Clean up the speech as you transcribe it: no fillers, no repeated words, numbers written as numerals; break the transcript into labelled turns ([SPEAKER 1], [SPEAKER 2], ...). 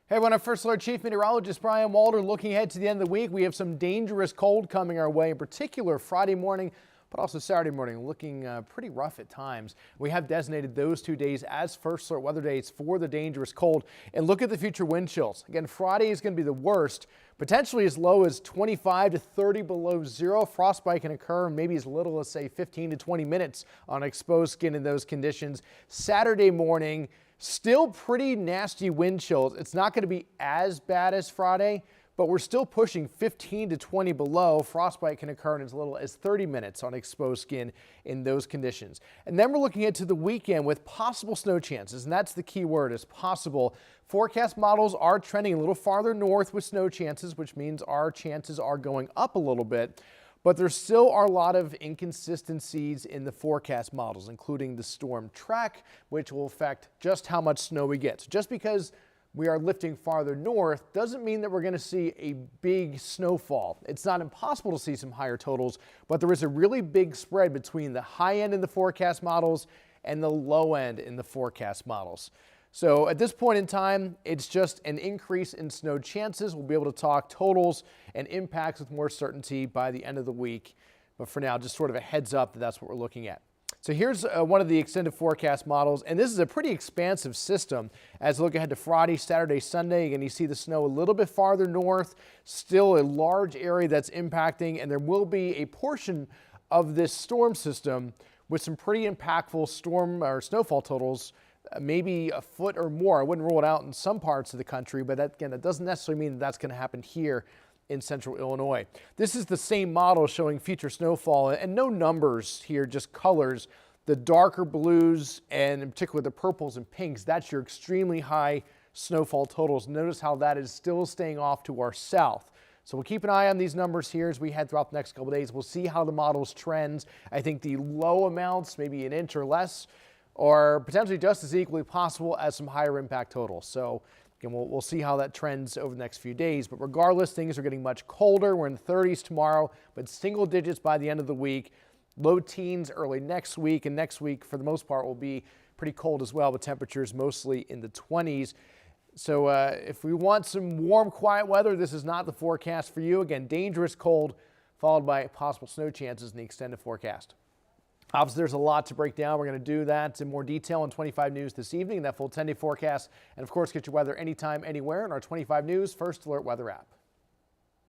[SPEAKER 1] Hey everyone, I'm First Alert Chief Meteorologist Brian Walter. Looking ahead to the end of the week, we have some dangerous cold coming our way, in particular Friday morning, but also Saturday morning, looking pretty rough at times. We have designated those 2 days as First Alert weather days for the dangerous cold. And look at the future wind chills. Again, Friday is going to be the worst, potentially as low as 25 to 30 below zero. Frostbite can occur maybe as little as, say, 15 to 20 minutes on exposed skin in those conditions. Saturday morning, still pretty nasty wind chills. It's not going to be as bad as Friday, but we're still pushing 15 to 20 below. Frostbite can occur in as little as 30 minutes on exposed skin in those conditions. And then we're looking into the weekend with possible snow chances, and that's the key word, is possible. Forecast models are trending a little farther north with snow chances, which means our chances are going up a little bit. But there still are a lot of inconsistencies in the forecast models, including the storm track, which will affect just how much snow we get. So just because we are lifting farther north doesn't mean that we're going to see a big snowfall. It's not impossible to see some higher totals, but there is a really big spread between the high end in the forecast models and the low end in the forecast models. So at this point in time, it's just an increase in snow chances. We'll be able to talk totals and impacts with more certainty by the end of the week. But for now, just sort of a heads up that that's what we're looking at. So here's one of the extended forecast models, and this is a pretty expansive system. As we look ahead to Friday, Saturday, Sunday, again, you see the snow a little bit farther north, still a large area that's impacting, and there will be a portion of this storm system with some pretty impactful storm or snowfall totals, maybe a foot or more. I wouldn't rule it out in some parts of the country, but that, again, that doesn't necessarily mean that that's going to happen here in central Illinois. This is the same model showing future snowfall, and no numbers here, just colors. The darker blues and in particular the purples and pinks, that's your extremely high snowfall totals. Notice how that is still staying off to our south. So we'll keep an eye on these numbers here as we head throughout the next couple of days. We'll see how the models trends. I think the low amounts, maybe an inch or less, or potentially just as equally possible as some higher impact totals. So again, we'll see how that trends over the next few days. But regardless, things are getting much colder. We're in the 30s tomorrow, but single digits by the end of the week. Low teens early next week, and next week for the most part will be pretty cold as well, with temperatures mostly in the 20s. So if we want some warm, quiet weather, this is not the forecast for you. Again, dangerous cold followed by possible snow chances in the extended forecast. Obviously, there's a lot to break down. We're going to do that in more detail on 25 News this evening, that full 10-day forecast, and of course, get your weather anytime, anywhere in our 25 News First Alert weather app.